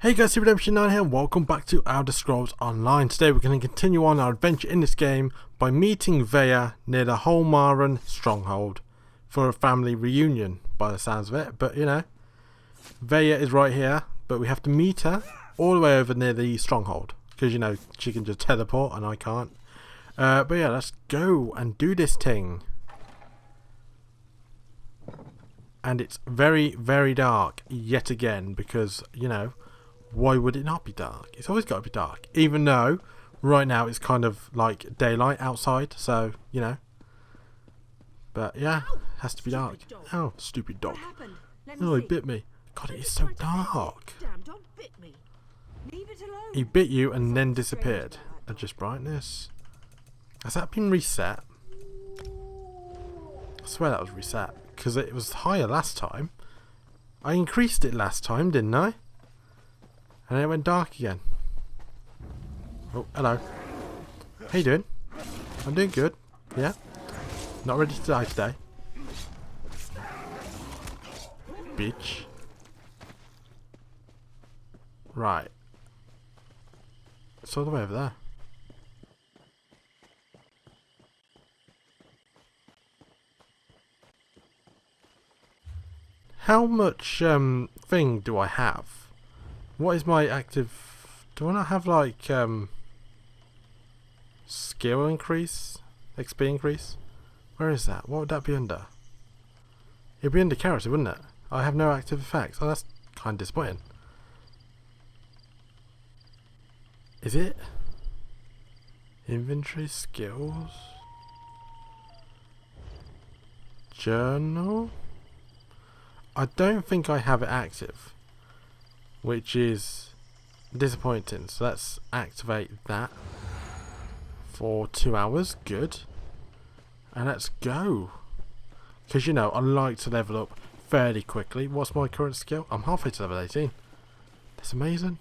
Hey guys, Redemption 9 here and welcome back to Elder Scrolls Online. Today we're going to continue on our adventure in this game by meeting Veya near the Holmaran stronghold for a family reunion by the sounds of it. But you know, Veya is right here, but we have to meet her all the way over near the stronghold because you know, she can just teleport and I can't. But yeah, let's go and do this thing. And it's very, very dark yet again because, you know, why would it not be dark? It's always got to be dark. Even though right now it's kind of like daylight outside, so, you know. But yeah, it has to be dark. Oh, stupid dog. Oh, he bit me. God, it is so dark. Damn dog bit me. Leave it alone. He bit you and then disappeared. Adjust brightness. Has that been reset? I swear that was reset. Because it was higher last time. I increased it last time, didn't I? And then it went dark again. Oh, hello. How you doing? I'm doing good. Yeah? Not ready to die today. Bitch. Right. It's all the way over there. How much thing do I have? What is my active... Do I not have like skill increase? XP increase? Where is that? What would that be under? It'd be under character, wouldn't it? I have no active effects. Oh, that's kind of disappointing. Is it? Inventory, skills... Journal? I don't think I have it active, which is disappointing. So let's activate that for 2 hours. Good. And let's go. Because, you know, I like to level up fairly quickly. What's my current skill? I'm halfway to level 18. That's amazing.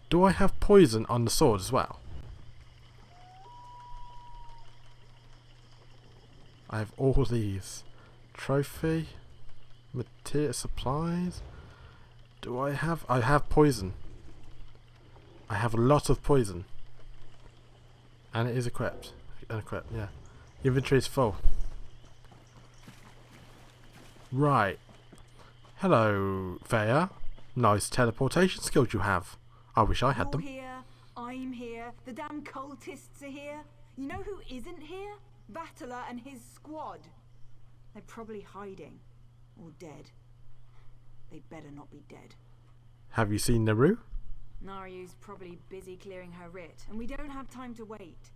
Do I have poison on the sword as well? I have all these. Trophy. Material supplies. Do I have... I have poison. I have a lot of poison. And it is equipped. Unequipped, yeah. Inventory is full. Right. Hello, Veya. Nice teleportation skills you have. I wish I had them. You're here, I'm here, the damn cultists are here. You know who isn't here? Battler and his squad. They're probably hiding. Or dead. They better not be dead. Have you seen Naru? Naryu's probably busy clearing her writ, and we don't have time to wait.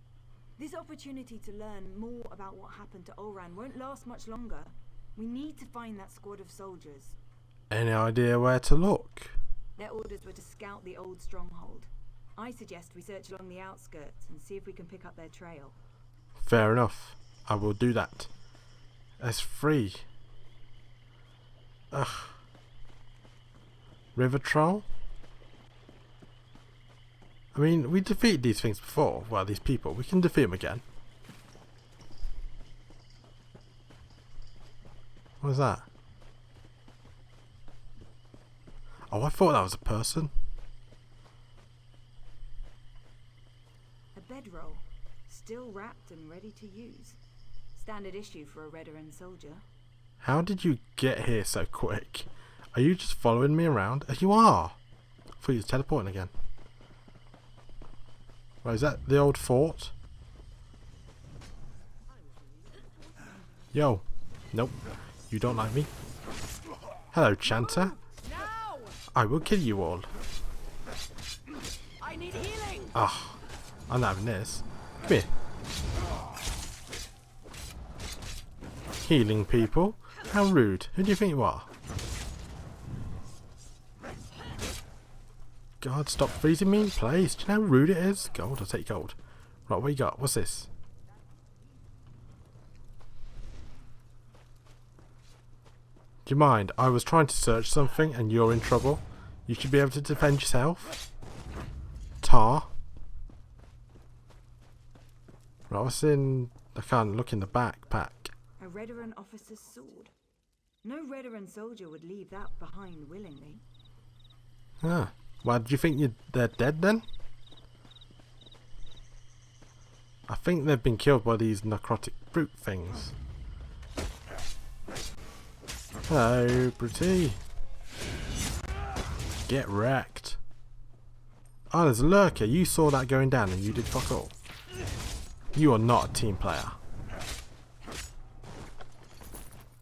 This opportunity to learn more about what happened to Olran won't last much longer. We need to find that squad of soldiers. Any idea where to look? Their orders were to scout the old stronghold. I suggest we search along the outskirts and see if we can pick up their trail. Fair enough. I will do that. It's free. Ugh. River Troll? I mean, we defeated these things before. Well, these people. We can defeat them again. What is that? Oh, I thought that was a person. A bedroll. Still wrapped and ready to use. Standard issue for a Redoran soldier. How did you get here so quick? Are you just following me around? You are! I thought you were teleporting again. Right, is that the old fort? Yo. Nope. You don't like me. Hello, Chanter. I will kill you all. I need healing. Ah, I'm not having this. Come here. Healing people? How rude. Who do you think you are? God, stop freezing me in place. Do you know how rude it is? Gold, I'll take gold. Right, what you got? What's this? Do you mind? I was trying to search something and you're in trouble. You should be able to defend yourself. Tar. Right, what's in... I can't look in the backpack. A Redoran officer's sword. No Redoran soldier would leave that behind willingly. Ah. Well, do you think they're dead then? I think they've been killed by these necrotic brute things. Hello, Brutty. Get wrecked. Oh, there's a lurker. You saw that going down and you did fuck all. You are not a team player.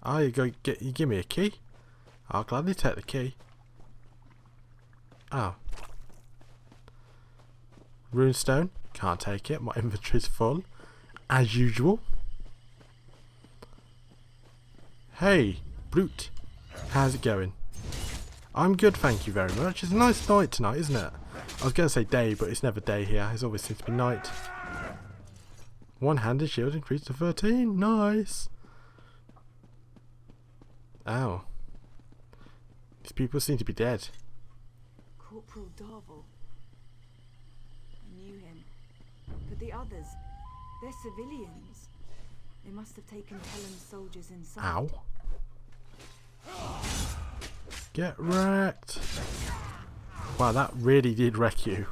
Oh, you give me a key? I'll gladly take the key. Oh. Runestone. Can't take it. My inventory's full. As usual. Hey, Brute. How's it going? I'm good, thank you very much. It's a nice night tonight, isn't it? I was going to say day, but it's never day here. It's always seems to be night. One-handed shield increased to 13. Nice. Ow. These people seem to be dead. Corporal Darvel. I knew him. But the others, they're civilians. They must have taken Helen's soldiers inside. Ow. Get wrecked. Wow, that really did wreck you.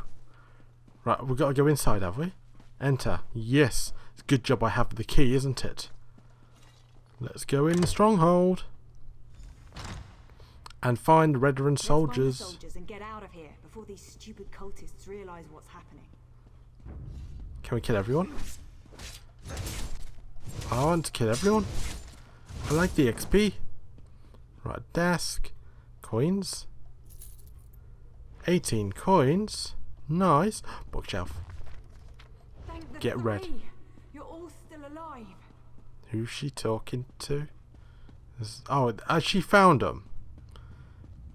Right, we've got to go inside, have we? Enter. Yes. It's a good job I have the key, isn't it? Let's go in the stronghold. And find the Redrun soldiers. Let's find the soldiers and get out of here before these stupid cultists realise what's happening. Can we kill everyone? I want to kill everyone. I like the XP. Right, desk. Coins. 18 coins. Nice. Bookshelf. Get red. You're all still alive. Who's she talking to? Oh, has she found them?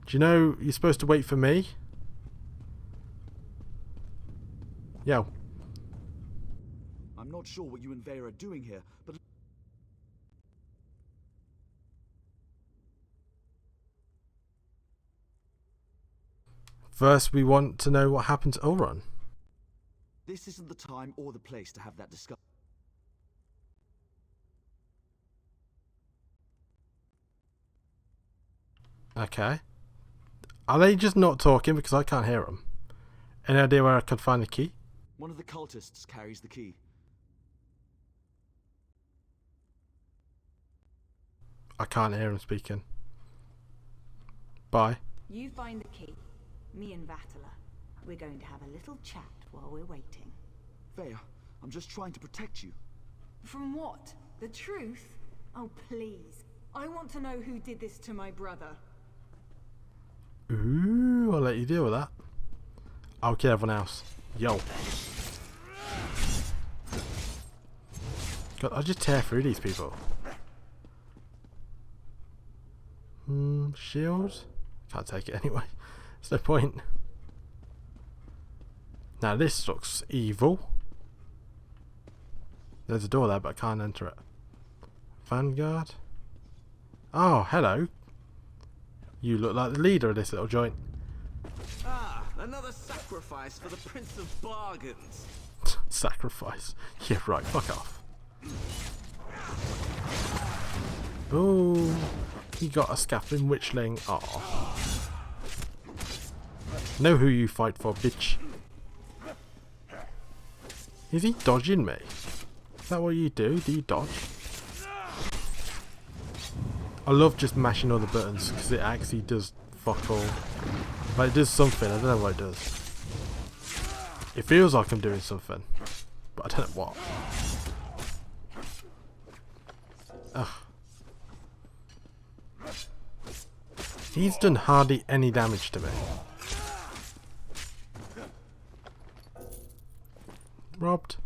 Do you know you're supposed to wait for me? Yo. I'm not sure what you and Veya are doing here, but... First, we want to know what happened to Ulrun. This isn't the time or the place to have that discussion. Okay. Are they just not talking because I can't hear them? Any idea where I could find the key? One of the cultists carries the key. I can't hear him speaking. Bye. You find the key. Me and Vattala. We're going to have a little chat while we're waiting. Veya, I'm just trying to protect you. From what? The truth? Oh, please. I want to know who did this to my brother. Ooh, I'll let you deal with that. I'll kill everyone else. Yo. God, I'll just tear through these people. Shield? Can't take it anyway. There's no point. Now this looks evil. There's a door there, but I can't enter it. Vanguard. Oh, hello. You look like the leader of this little joint. Ah, another sacrifice for the Prince of Bargains. Sacrifice. Yeah, right. Fuck off. Oh, he got a scaffling witchling. Oh. Know who you fight for, bitch. Is he dodging me? Is that what you do? Do you dodge? I love just mashing all the buttons because it actually does fuck all. But it does something, I don't know what it does. It feels like I'm doing something, but I don't know what. Ugh. He's done hardly any damage to me. Robbed.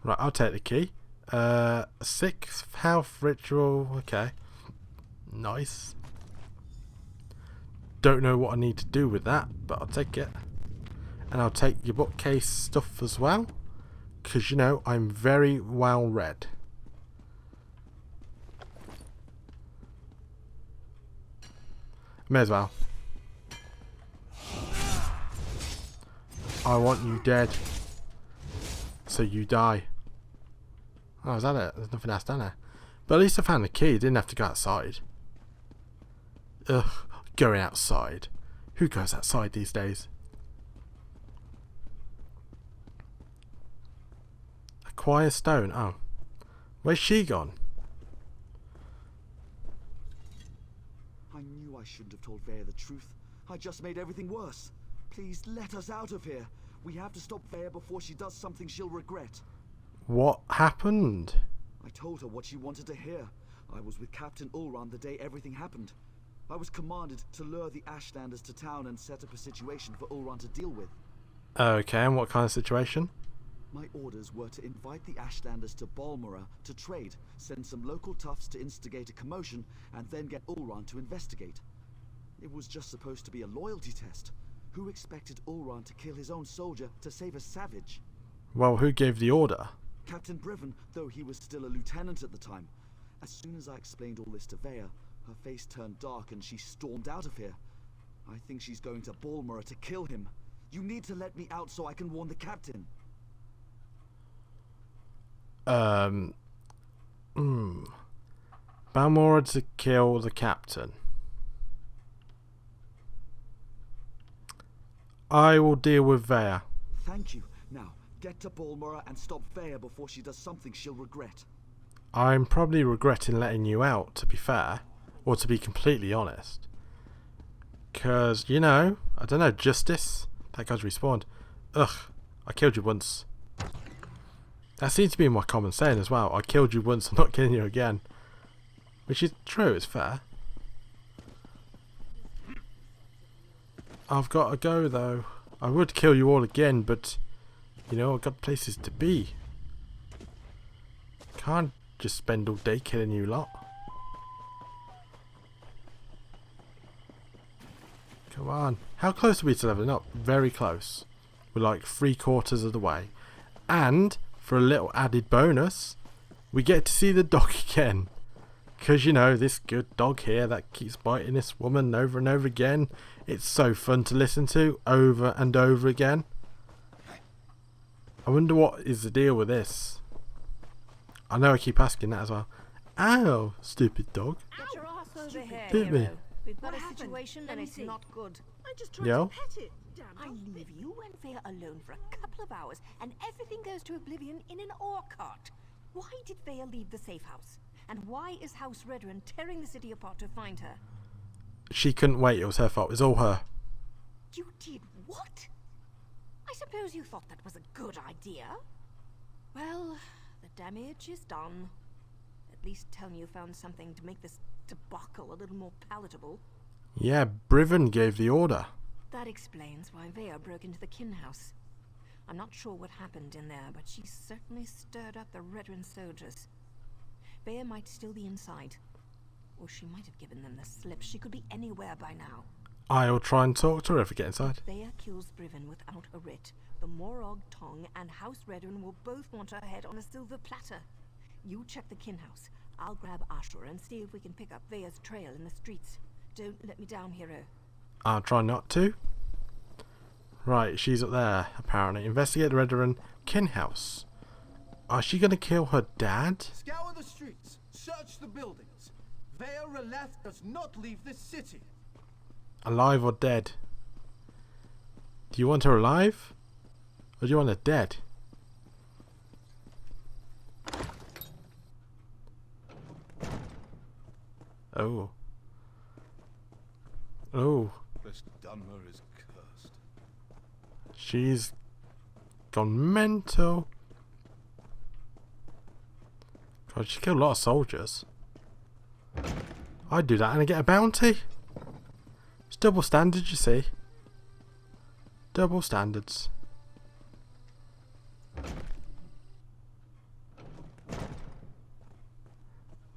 Right, I'll take the key. 6th health ritual, okay. Nice. Don't know what I need to do with that, but I'll take it. And I'll take your bookcase stuff as well. Because, you know, I'm very well read. May as well. I want you dead. So you die. Oh, is that it? There's nothing else down there. But at least I found the key. Didn't have to go outside. Ugh, going outside. Who goes outside these days? Acquire stone. Oh. Where's she gone? I knew I shouldn't have told Veya the truth. I just made everything worse. Please let us out of here. We have to stop Veya before she does something she'll regret. What happened? I told her what she wanted to hear. I was with Captain Ulran the day everything happened. I was commanded to lure the Ashlanders to town and set up a situation for Ulran to deal with. Okay, and what kind of situation? My orders were to invite the Ashlanders to Balmora to trade, send some local toughs to instigate a commotion, and then get Ulran to investigate. It was just supposed to be a loyalty test. Who expected Ulran to kill his own soldier to save a savage? Well, who gave the order? Captain Briven, though he was still a lieutenant at the time. As soon as I explained all this to Veya, her face turned dark and she stormed out of here. I think she's going to Balmora to kill him. You need to let me out so I can warn the captain. Balmora to kill the captain. I will deal with Veya. Thank you. Now, get to Balmora and stop Veya before she does something she'll regret. I'm probably regretting letting you out, to be fair. Or to be completely honest. Because, you know, I don't know, justice? That guy's respawned. Ugh, I killed you once. That seems to be my common saying as well. I killed you once, I'm not killing you again. Which is true, it's fair. I've got to go though. I would kill you all again, but you know, I've got places to be. Can't just spend all day killing you lot. Come on. How close are we to leveling up? Very close. We're like 3/4 of the way. And for a little added bonus, we get to see the dog again. Because, you know, this good dog here that keeps biting this woman over and over again. It's so fun to listen to over and over again. I wonder what is the deal with this. I know I keep asking that as well. Ow, stupid dog. Get your ass over here, Bit me. hero. We've got What a happened? situation Let and me it's see. not good. I just tried Yo. to pet it. Damn. I leave you and Veya alone for a couple of hours and everything goes to oblivion in an ore cart. Why did Veya leave the safe house? And why is House Redren tearing the city apart to find her? She couldn't wait, it was her fault. It was all her. You did what? I suppose you thought that was a good idea? Well, the damage is done. At least tell me you found something to make this debacle a little more palatable. Yeah, Briven gave the order. That explains why Veya broke into the kin house. I'm not sure what happened in there, but she certainly stirred up the Redren soldiers. Veya might still be inside. Or she might have given them the slip. She could be anywhere by now. I'll try and talk to her if we get inside. Veya kills Briven without a writ. The Morog Tong and House Redren will both want her head on a silver platter. You check the kin house. I'll grab Ashur and see if we can pick up Veya's trail in the streets. Don't let me down, hero. I'll try not to. Right, she's up there, apparently. Investigate the Redren kin house. Is she going to kill her dad? Scour the streets, search the buildings. Veya Releth does not leave this city. Alive or dead? Do you want her alive? Or do you want her dead? Oh. Oh. This Dunmer is cursed. She's gone mental. God, she killed a lot of soldiers. I'd do that and I'd get a bounty. It's double standards, you see. Double standards.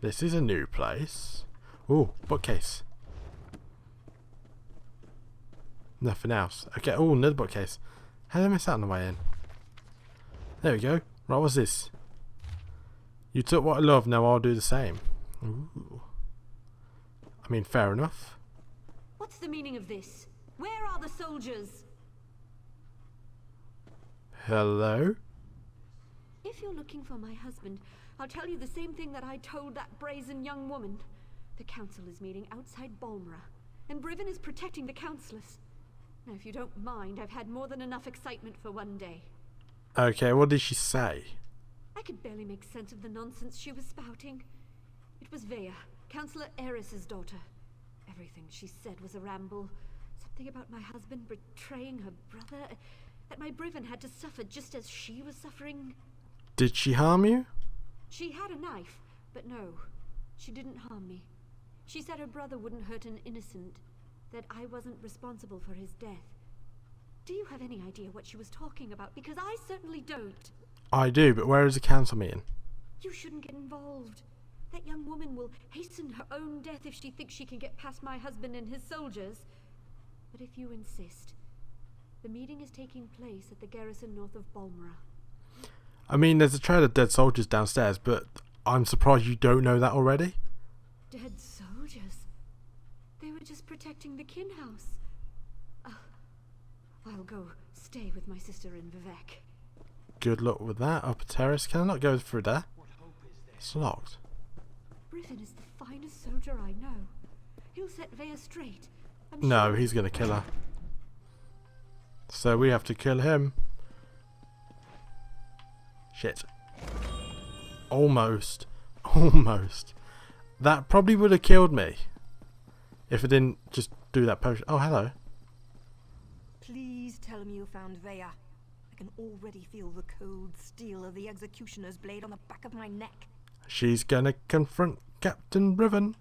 This is a new place. Ooh, bookcase. Nothing else. Okay, oh, another bookcase. How did I miss that on the way in? There we go. Right, what's this? You took what I love, now I'll do the same. Ooh. I mean, fair enough. What's the meaning of this? Where are the soldiers? Hello? If you're looking for my husband, I'll tell you the same thing that I told that brazen young woman. The council is meeting outside Balmora, and Briven is protecting the councillors. Now, if you don't mind, I've had more than enough excitement for one day. Okay, what did she say? I could barely make sense of the nonsense she was spouting. It was Veya, Councillor Eris's daughter. Everything she said was a ramble. Something about my husband betraying her brother, that my Briven had to suffer just as she was suffering. Did she harm you? She had a knife, but no, she didn't harm me. She said her brother wouldn't hurt an innocent, that I wasn't responsible for his death. Do you have any idea what she was talking about? Because I certainly don't. I do, but where is the council meeting? You shouldn't get involved. That young woman will hasten her own death if she thinks she can get past my husband and his soldiers. But if you insist, the meeting is taking place at the garrison north of Balmora. I mean, there's a trail of dead soldiers downstairs, but I'm surprised you don't know that already. Dead soldiers? They were just protecting the kin house. I'll go stay with my sister in Werq. Good luck with that. Upper terrace. Can I not go through there? It's locked. Briven is the finest soldier I know. He'll set Veya straight. No, he's going to kill her. So we have to kill him. Shit. Almost. Almost. That probably would have killed me. If I didn't just do that potion. Oh, hello. Please tell me you found Veya. I can already feel the cold steel of the executioner's blade on the back of my neck. She's going to confront Captain Briven.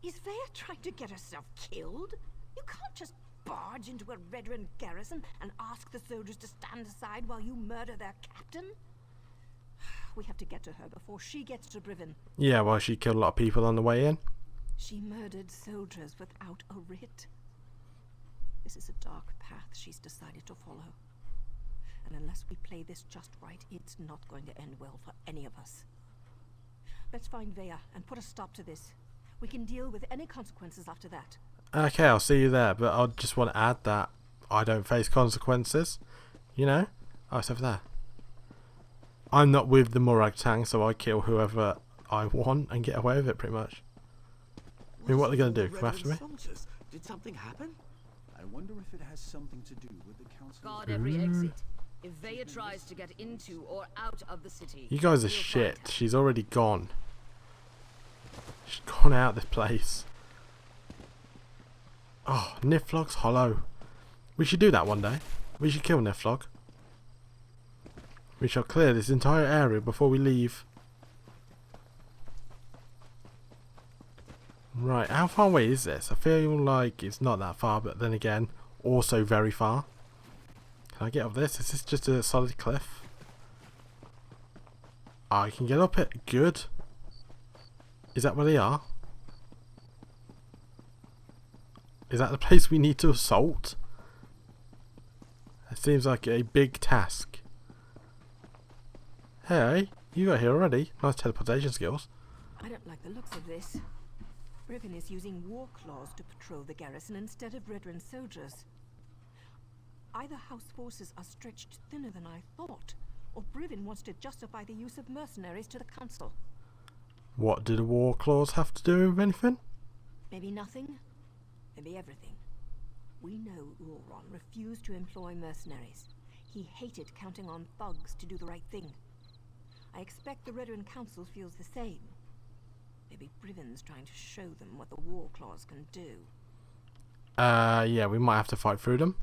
Is Veya trying to get herself killed? You can't just barge into a Redrun garrison and ask the soldiers to stand aside while you murder their captain. We have to get to her before she gets to Briven. Yeah, well, she killed a lot of people on the way in. She murdered soldiers without a writ. This is a dark path she's decided to follow. And unless we play this just right, it's not going to end well for any of us. Let's find Veya and put a stop to this. We can deal with any consequences after that. Okay, I'll see you there, but I just want to add that I don't face consequences. You know? Oh, it's over there. I'm not with the Morag Tang, so I kill whoever I want and get away with it, pretty much. I mean, what are they going to do? Come after me? Soldiers? Did something happen? I wonder if it has something to do with the council. Guard every exit. If Veya tries to get into or out of the city, You guys are we'll shit. find her. She's already gone. She's gone out of this place. Oh, Niflog's hollow. We should do that one day. We should kill Niflog. We shall clear this entire area before we leave. Right, how far away is this? I feel like it's not that far, but then again, also very far. Can I get up this? Is this just a solid cliff? I can get up it. Good. Is that where they are? Is that the place we need to assault? It seems like a big task. Hey, you got here already. Nice teleportation skills. I don't like the looks of this. Briven is using war claws to patrol the garrison instead of Redrun soldiers. Either house forces are stretched thinner than I thought, or Briven wants to justify the use of mercenaries to the council. What do the war claws have to do with anything? Maybe nothing, maybe everything. We know Ulron refused to employ mercenaries. He hated counting on thugs to do the right thing. I expect the Redrun Council feels the same. Maybe Briven's trying to show them what the war claws can do. Yeah, we might have to fight through them.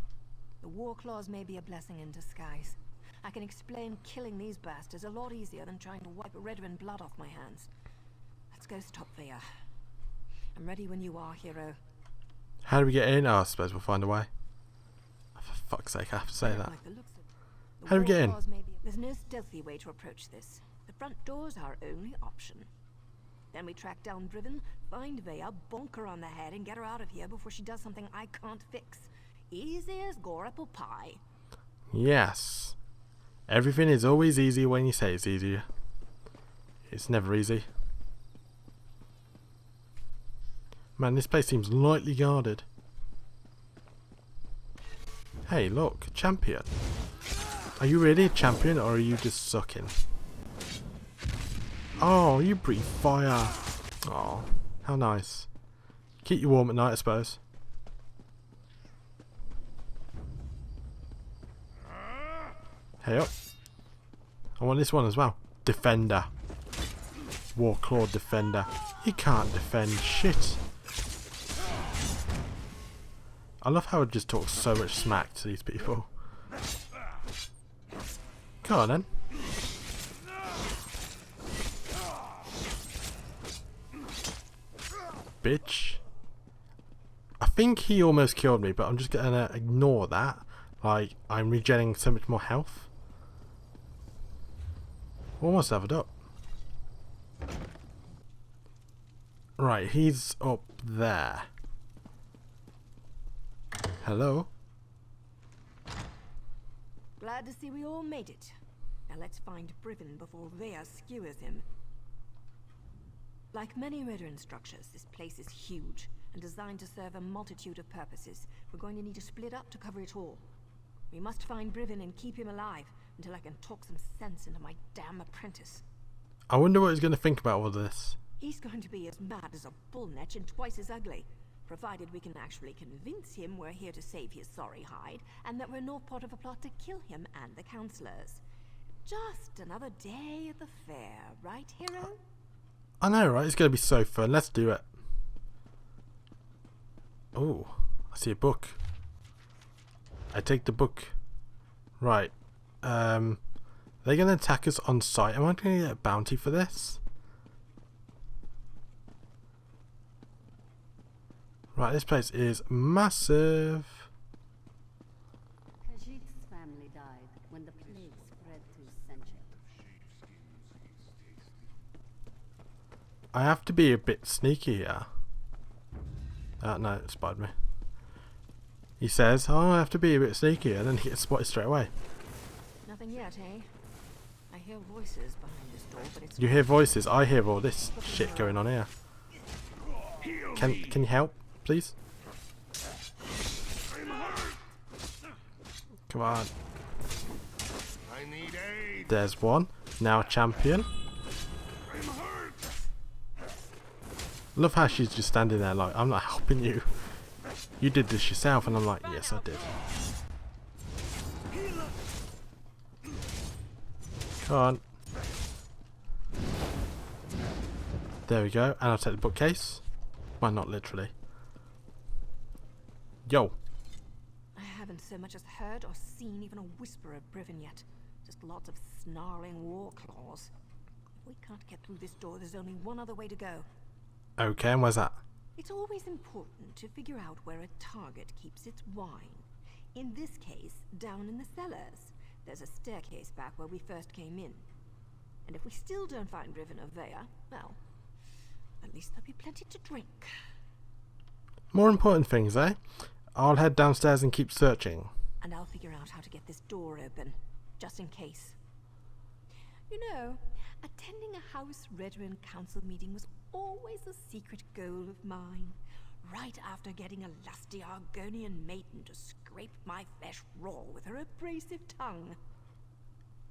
The war claws may be a blessing in disguise. I can explain killing these bastards a lot easier than trying to wipe Redrun blood off my hands. Let's go stop Veya. I'm ready when you are, hero. How do we get in? Oh, I suppose we'll find a way. For fuck's sake, I have to say that. Like the looks of it. The How do we get war in? claws may be- There's no stealthy way to approach this. The front door's our only option. Then we track down Briven, find Veya, bonk her on the head, and get her out of here before she does something I can't fix. Easy as gore apple pie. Yes. Everything is always easy when you say it's easier. It's never easy. Man, this place seems lightly guarded. Hey, look, champion. Are you really a champion or are you just sucking? Oh, you breathe fire. Oh, how nice. Keep you warm at night, I suppose. Hey up. I want this one as well. Defender. Warclaw Defender. He can't defend shit. I love how it just talks so much smack to these people. Come on then. Bitch. I think he almost killed me, but I'm just gonna ignore that. Like, I'm regenerating so much more health. Almost leveled up. Right, he's up there. Hello? Glad to see we all made it. Now let's find Brivin before Veya skewers him. Like many Redern structures, this place is huge and designed to serve a multitude of purposes. We're going to need to split up to cover it all. We must find Brivin and keep him alive until I can talk some sense into my damn apprentice. I wonder what he's going to think about all this. He's going to be as mad as a bullnetch and twice as ugly, provided we can actually convince him we're here to save his sorry hide and that we're not part of a plot to kill him and the councillors. Just another day at the fair, right, hero? I know, right? It's going to be so fun. Let's do it. Oh, I see a book. I take the book. Right. They're going to attack us on sight. Am I going to get a bounty for this? Right, this place is massive. Khajiit's family died when the plague spread through Senchek. I have to be a bit sneaky here. No, it spied me. He says, oh, I have to be a bit sneaky, and then he gets spotted straight away. Nothing yet, eh? I hear voices behind this door, but it's... You hear voices, I hear all this shit going on here. Can you help, please? Come on. There's one. Now a champion. Love how she's just standing there like, I'm not helping you. You did this yourself, and I'm like, yes, I did. Come on. There we go, and I'll take the bookcase. Well, not literally. Yo. I haven't so much as heard or seen even a whisper of Brivin yet. Just lots of snarling war claws. If we can't get through this door, there's only one other way to go. Okay, and where's that? It's always important to figure out where a target keeps its wine. In this case, down in the cellars. There's a staircase back where we first came in. And if we still don't find Brivin or Veya, well, at least there'll be plenty to drink. More important things, eh? I'll head downstairs and keep searching. And I'll figure out how to get this door open, just in case. You know, attending a House Redern Council meeting was always a secret goal of mine. Right after getting a lusty Argonian maiden to scrape my flesh raw with her abrasive tongue.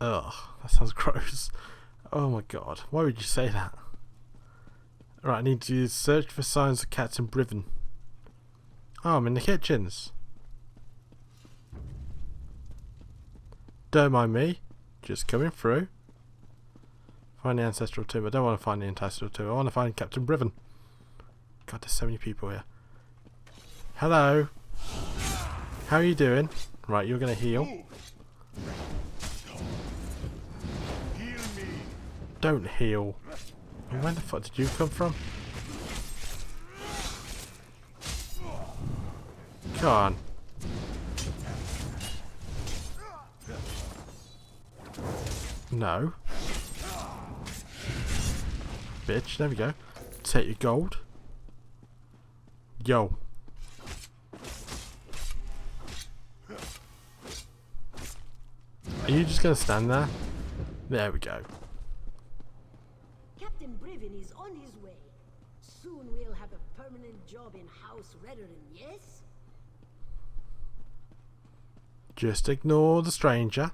Ugh, that sounds gross. Oh my god, why would you say that? Right, I need to search for signs of Captain Brivin. Oh, I'm in the kitchens. Don't mind me, just coming through. Find the Ancestral tomb. I don't want to find the Ancestral tomb. I want to find Captain Brivin. God, there's so many people here. Hello. How are you doing? Right, you're going to heal. Don't heal. Where the fuck did you come from? Come on. No. Bitch, there we go. Take your gold. Yo. Are you just gonna stand there? There we go. Captain Brivin is on his way. Soon we'll have a permanent job in House Redern, yes? Just ignore the stranger.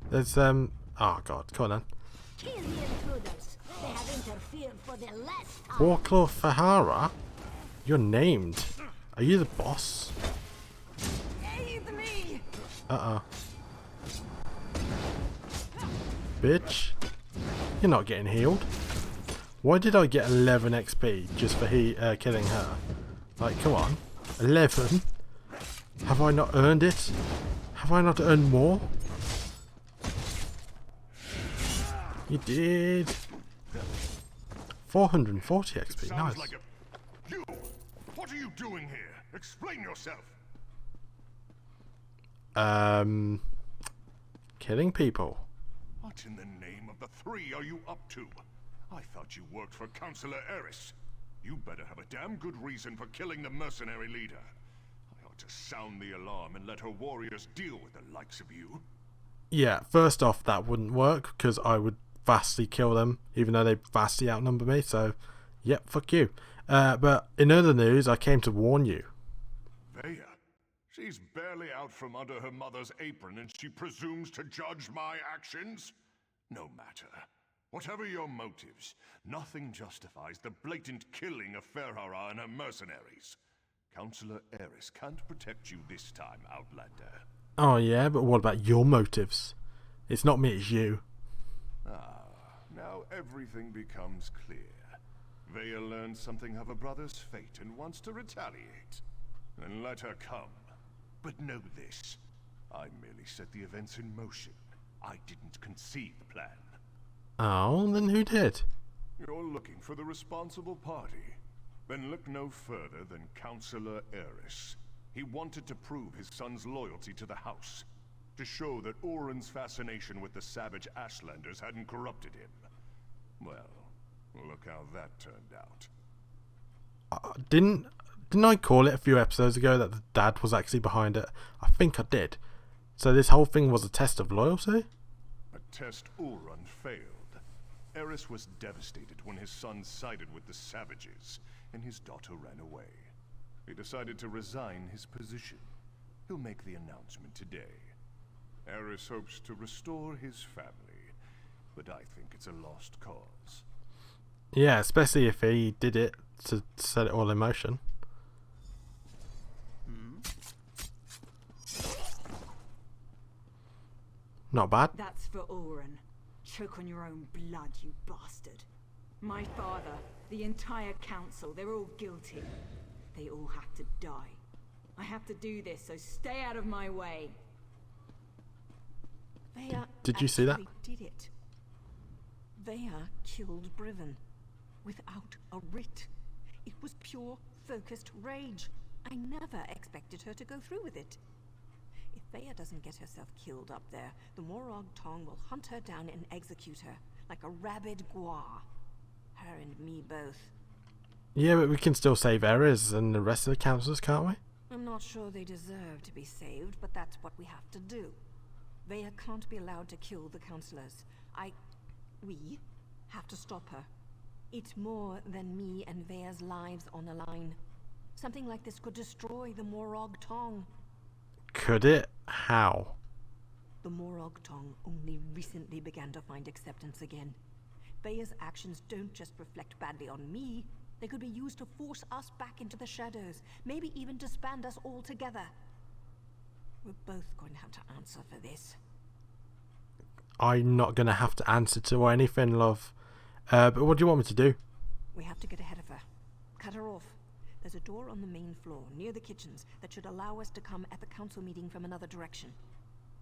There's oh god, come on then. Kill the intruders. They have interfered for the last time. Warclaw Fahara? You're named. Are you the boss? Uh-oh. Bitch. You're not getting healed. Why did I get 11 XP just for killing her? Like, come on. 11? Have I not earned it? Have I not earned more? You did. 440 XP. Nice. Like you! What are you doing here? Explain yourself. Killing people. What in the name of the three are you up to? I thought you worked for Counselor Eris. You better have a damn good reason for killing the mercenary leader. I ought to sound the alarm and let her warriors deal with the likes of you. Yeah, first off, that wouldn't work because I would vastly kill them, even though they vastly outnumber me. So, yep, fuck you. But in other news, I came to warn you. Veya, she's barely out from under her mother's apron and she presumes to judge my actions? No matter. Whatever your motives, nothing justifies the blatant killing of Ferhara and her mercenaries. Counselor Eris can't protect you this time, Outlander. Oh yeah, but what about your motives? It's not me, it's you. Ah, now everything becomes clear. Veya learned something of her brother's fate and wants to retaliate. Then let her come. But know this, I merely set the events in motion. I didn't conceive the plan. Oh, then who did? You're looking for the responsible party. Then look no further than Counselor Eris. He wanted to prove his son's loyalty to the house. To show that Oren's fascination with the savage Ashlanders hadn't corrupted him. Well, look how that turned out. Didn't I call it a few episodes ago that the dad was actually behind it? I think I did. So this whole thing was a test of loyalty? A test Oren failed. Eris was devastated when his son sided with the savages, and his daughter ran away. He decided to resign his position. He'll make the announcement today. Eris hopes to restore his family, but I think it's a lost cause. Yeah, especially if he did it to set it all in motion. Not bad. That's for Oren. Choke on your own blood, you bastard. My father, the entire council, they're all guilty. They all have to die. I have to do this, so stay out of my way. Veya Did you see that? did it. Veya killed Briven without a writ. It was pure, focused rage. I never expected her to go through with it. If Veya doesn't get herself killed up there, the Morag Tong will hunt her down and execute her, like a rabid gua. Her and me both. Yeah, but we can still save Eris and the rest of the councillors, can't we? I'm not sure they deserve to be saved, but that's what we have to do. Veya can't be allowed to kill the councillors. We have to stop her. It's more than me and Veya's lives on the line. Something like this could destroy the Morag Tong. Could it? How? The Morag Tong only recently began to find acceptance again. Veya's actions don't just reflect badly on me. They could be used to force us back into the shadows, maybe even disband us all together. We're both going to have to answer for this. I'm not going to have to answer to anything, love. But what do you want me to do? We have to get ahead of her. Cut her off. There's a door on the main floor, near the kitchens, that should allow us to come at the council meeting from another direction.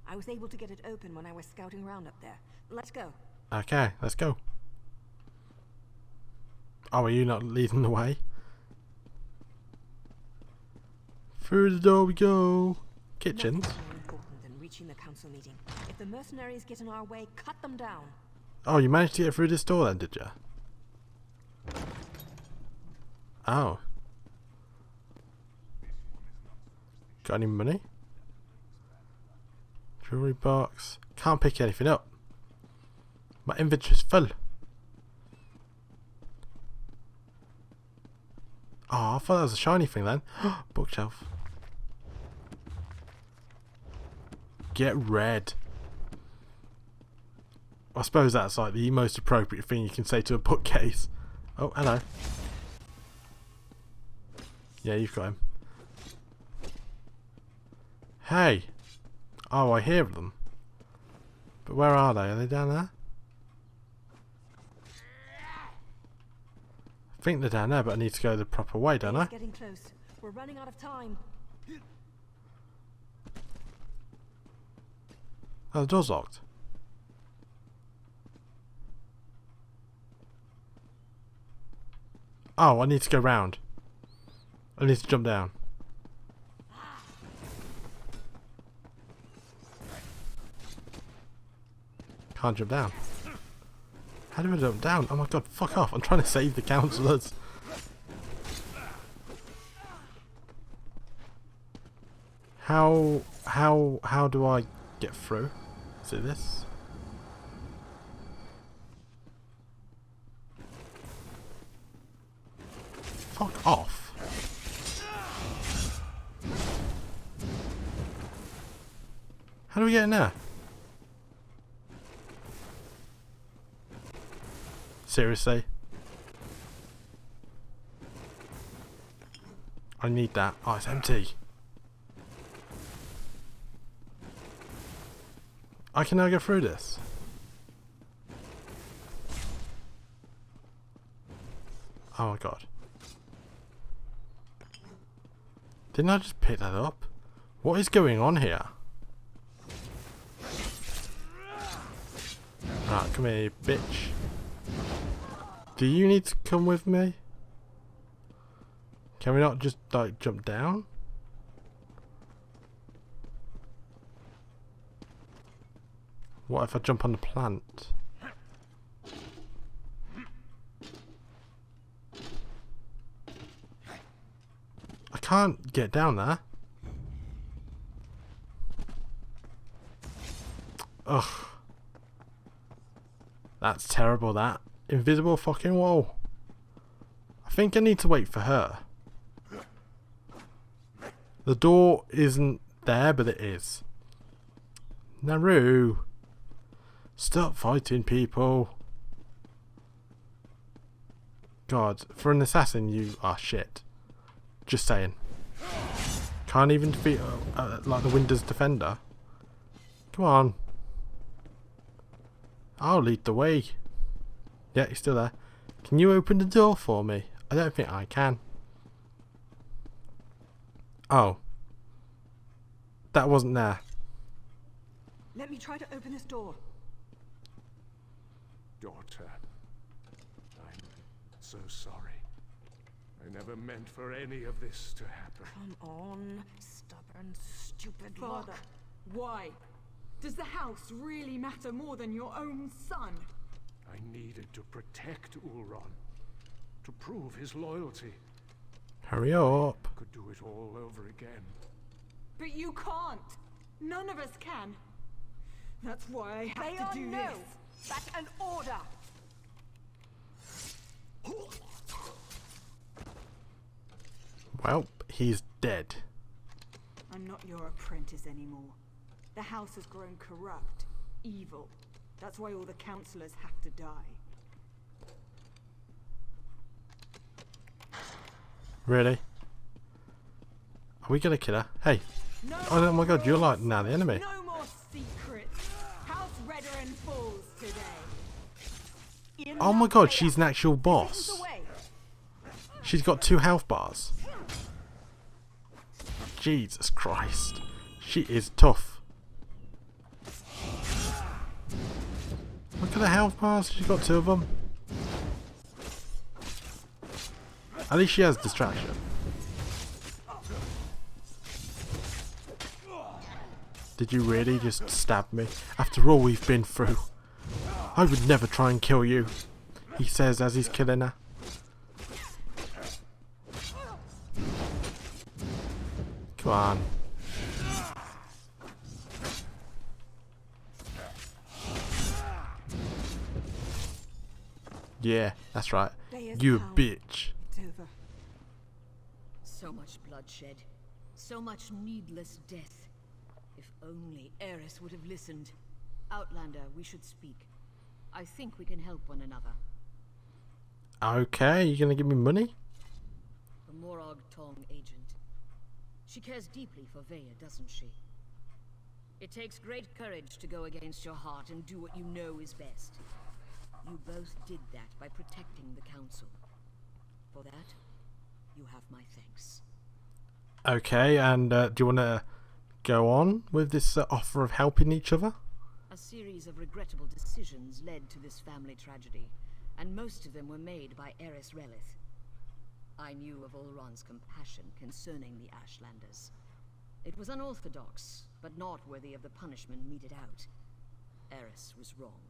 I was able to get it open when I was scouting around up there. Let's go. Okay, let's go. Oh, are you not leading the way? Through the door we go. Kitchens. Nothing's more important than reaching the council meeting. If the mercenaries get in our way, cut them down. Oh, you managed to get through this door then, did you? Oh. Got any money? Jewelry box. Can't pick anything up. My inventory's full. Oh, I thought that was a shiny thing then. Bookshelf. Get red. I suppose that's like the most appropriate thing you can say to a bookcase. Oh, hello. Yeah, you've got him. Hey. Oh, I hear them. But where are they? Are they down there? I think they're down there, but I need to go the proper way, don't I? It's getting close. We're running out of time. Oh, the door's locked. Oh, I need to go round. I need to jump down. Can't jump down. How do I jump down? Oh my god, fuck off. I'm trying to save the councillors. How do I get through? Is it this? Fuck off. How do we get in there? Seriously? I need that. Oh, it's empty. I can now go through this. Oh my god. Didn't I just pick that up? What is going on here? Right, come here, you bitch. Do you need to come with me? Can we not just, like, jump down? What if I jump on the plant? I can't get down there. Ugh. That's terrible, that. Invisible fucking wall. I think I need to wait for her. The door isn't there, but it is. Naru. Stop fighting people. God, for an assassin you are shit. Just saying. Can't even defeat like the Windows Defender. Come on. I'll lead the way. Yeah, he's still there. Can you open the door for me? I don't think I can. Oh. That wasn't there. Let me try to open this door. Daughter, I'm so sorry. I never meant for any of this to happen. Come on, stubborn, stupid Father, why? Does the house really matter more than your own son? I needed to protect Ulron, to prove his loyalty. Hurry up. Could do it all over again. But you can't. None of us can. That's why I have to do this. That's an order. Well, he's dead. I'm not your apprentice anymore. The house has grown corrupt, evil. That's why all the councillors have to die. Really? Are we gonna kill her? Hey. No, Oh my god, you're like now the enemy. No more secrets. House Redoran falls today. Oh my god, she's an actual boss. She's got 2 health bars. Jesus Christ. She is tough. Look at the health bars. She's got 2 of them. At least she has distraction. Did you really just stab me? After all we've been through. I would never try and kill you, he says as he's killing her. Come on. Yeah, that's right. You bitch. It's over. So much bloodshed. So much needless death. If only Eris would have listened. Outlander, we should speak. I think we can help one another. Okay, you gonna give me money? The Morag Tong agent. She cares deeply for Veya, doesn't she? It takes great courage to go against your heart and do what you know is best. You both did that by protecting the Council. For that, you have my thanks. Okay, and do you want to go on with this offer of helping each other? A series of regrettable decisions led to this family tragedy, and most of them were made by Eris Relith. I knew of Ulron's compassion concerning the Ashlanders. It was unorthodox, but not worthy of the punishment meted out. Eris was wrong.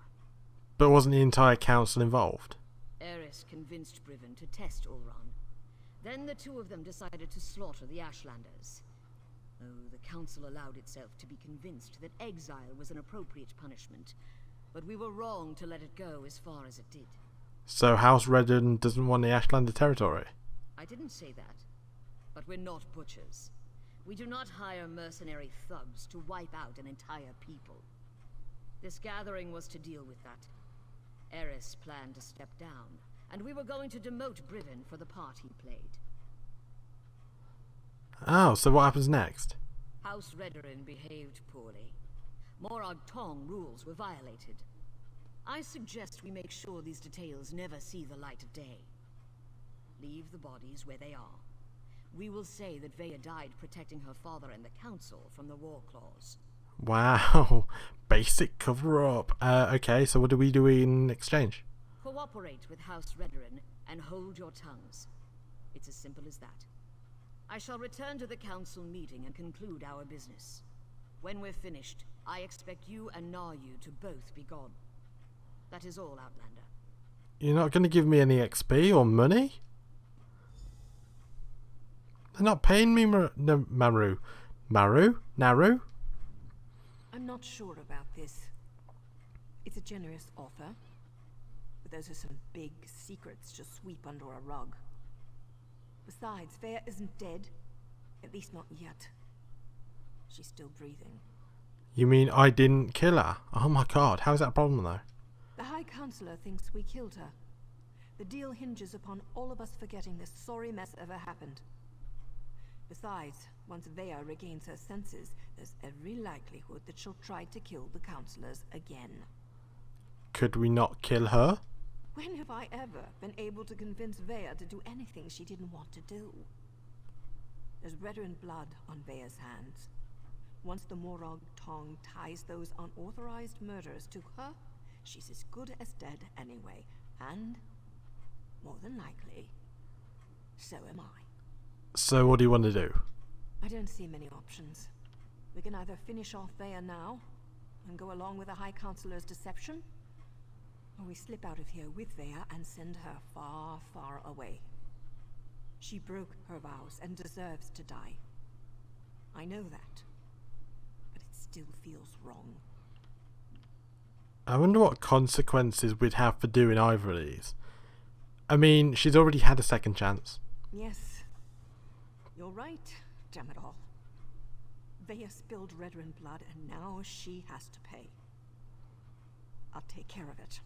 But wasn't the entire council involved? Eris convinced Briven to test Ulron. Then the two of them decided to slaughter the Ashlanders. Oh, the council allowed itself to be convinced that exile was an appropriate punishment, but we were wrong to let it go as far as it did. So House Redden doesn't want the Ashlander territory? I didn't say that, but we're not butchers. We do not hire mercenary thugs to wipe out an entire people. This gathering was to deal with that. Eris planned to step down, and we were going to demote Briven for the part he played. Oh, so what happens next? House Redderin behaved poorly. Morag Tong rules were violated. I suggest we make sure these details never see the light of day. Leave the bodies where they are. We will say that Veya died protecting her father and the Council from the War Claws. Wow, basic cover-up. Okay, so what do we do in exchange? Cooperate with House Redderin and hold your tongues. It's as simple as that. I shall return to the Council meeting and conclude our business. When we're finished, I expect you and Naryu to both be gone. That is all, Outlander. You're not going to give me any XP or money? They're not paying me, Naru? I'm not sure about this. It's a generous offer, but those are some big secrets to sweep under a rug. Besides, Veya isn't dead. At least not yet. She's still breathing. You mean I didn't kill her? Oh my god, how's that a problem though? The High Counselor thinks we killed her. The deal hinges upon all of us forgetting this sorry mess ever happened. Besides, once Veya regains her senses, there's every likelihood that she'll try to kill the Counselors again. Could we not kill her? When have I ever been able to convince Veya to do anything she didn't want to do? There's Redderin blood on Veya's hands. Once the Morag Tong ties those unauthorized murders to her, she's as good as dead anyway. And, more than likely, so am I. So what do you want to do? I don't see many options. We can either finish off Veya now, and go along with the High Counselor's deception, or we slip out of here with Veya and send her far, far away. She broke her vows and deserves to die. I know that, but it still feels wrong. I wonder what consequences we'd have for doing either of these. I mean, she's already had a second chance. Yes, you're right, damn it all. Veya spilled Redderin blood and now she has to pay. I'll take care of it.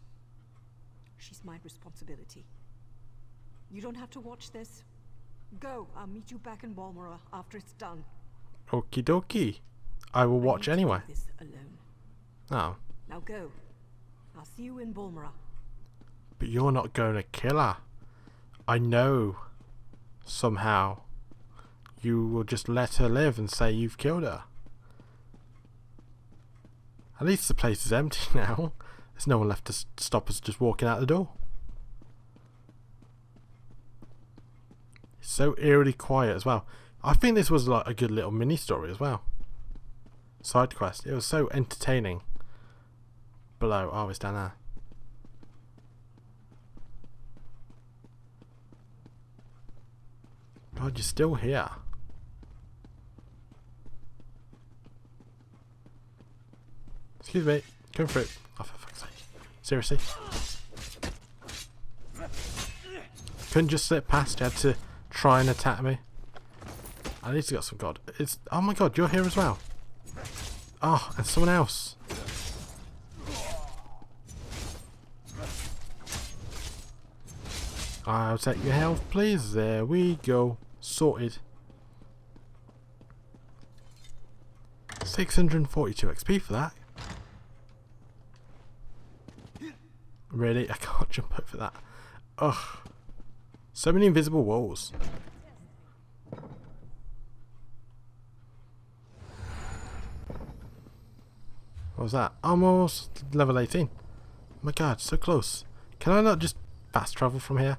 She's my responsibility. You don't have to watch this. Go, I'll meet you back in Balmora after it's done. Okie dokie. I will watch anyway. Do this alone. Oh. Now go. I'll see you in Balmora. But you're not going to kill her. I know. Somehow. You will just let her live and say you've killed her. At least the place is empty now. There's no one left to stop us just walking out the door. It's so eerily quiet as well. I think this was like a good little mini story as well. Side quest. It was so entertaining. Below. Oh, it's down there. God, you're still here. Excuse me. Come through. Oh, for fuck's sake. Seriously? Couldn't just slip past. You had to try and attack me. At least you got some god. It's. Oh my god, you're here as well. Oh, and someone else. I'll take your health, please. There we go. Sorted. 642 XP for that. Really? I can't jump over that. Ugh. So many invisible walls. What was that? Almost level 18. Oh my god, so close. Can I not just fast travel from here?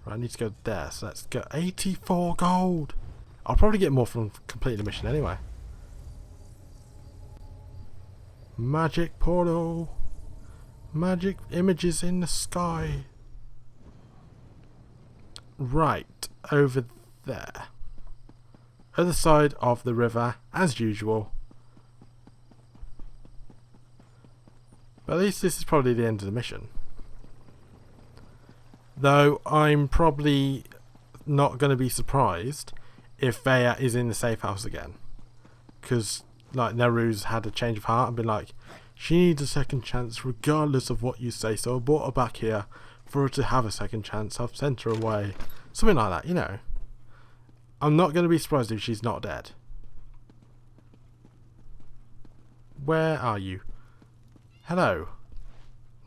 Right, I need to go there, so let's go. 84 gold! I'll probably get more from completing the mission anyway. Magic portal. Magic images in the sky. Right, over there. Other side of the river, as usual. But at least this is probably the end of the mission. Though I'm probably not going to be surprised if Veya is in the safe house again. Because like Neru's had a change of heart and been like, she needs a second chance regardless of what you say, so I brought her back here for her to have a second chance. I've sent her away. Something like that, you know. I'm not going to be surprised if she's not dead. Where are you? Hello.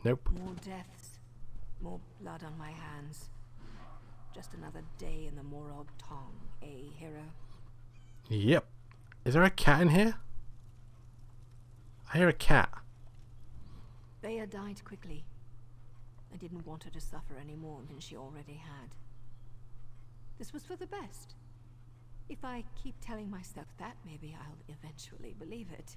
Nope. More deaths, more blood on my hands. Just another day in the Morog Tong, eh, hero? Yep. Is there a cat in here? I hear a cat. Veya died quickly. I didn't want her to suffer any more than she already had. This was for the best. If I keep telling myself that, maybe I'll eventually believe it.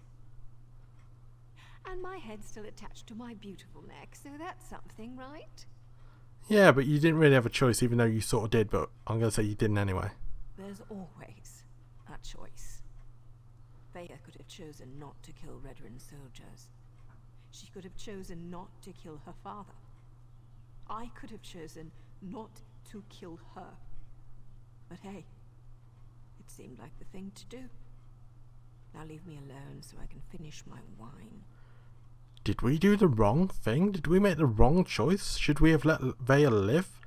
And my head's still attached to my beautiful neck, so that's something, right? Yeah, but you didn't really have a choice, even though you sort of did, but I'm going to say you didn't anyway. There's always a choice. Veya could have chosen not to kill Redrin soldiers. She could have chosen not to kill her father. I could have chosen not to kill her. But hey, it seemed like the thing to do. Now leave me alone so I can finish my wine. Did we do the wrong thing? Did we make the wrong choice? Should we have let Veya live?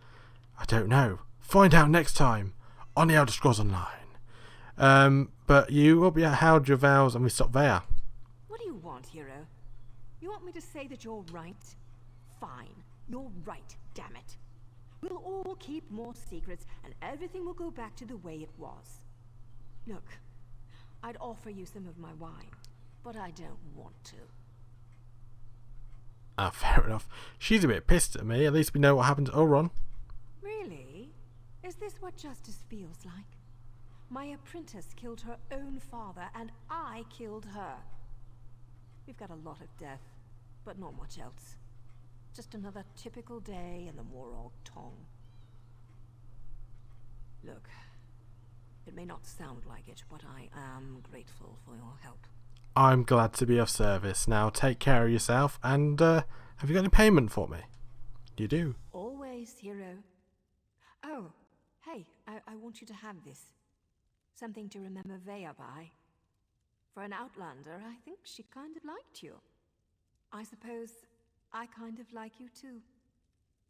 I don't know. Find out next time on the Elder Scrolls Online. But you will be held your vows and we stop Veya. What do you want, hero? You want me to say that you're right? Fine. You're right, damn it. We'll all keep more secrets and everything will go back to the way it was. Look, I'd offer you some of my wine, but I don't want to. Ah, fair enough. She's a bit pissed at me. At least we know what happened to Elrond. Really? Is this what justice feels like? My apprentice killed her own father, and I killed her. We've got a lot of death, but not much else. Just another typical day in the Morog Tong. Look, it may not sound like it, but I am grateful for your help. I'm glad to be of service. Now take care of yourself, and have you got any payment for me? You do. Always, hero. Oh, hey, I want you to have this. Something to remember Veya by. For an Outlander, I think she kind of liked you. I suppose I kind of like you too.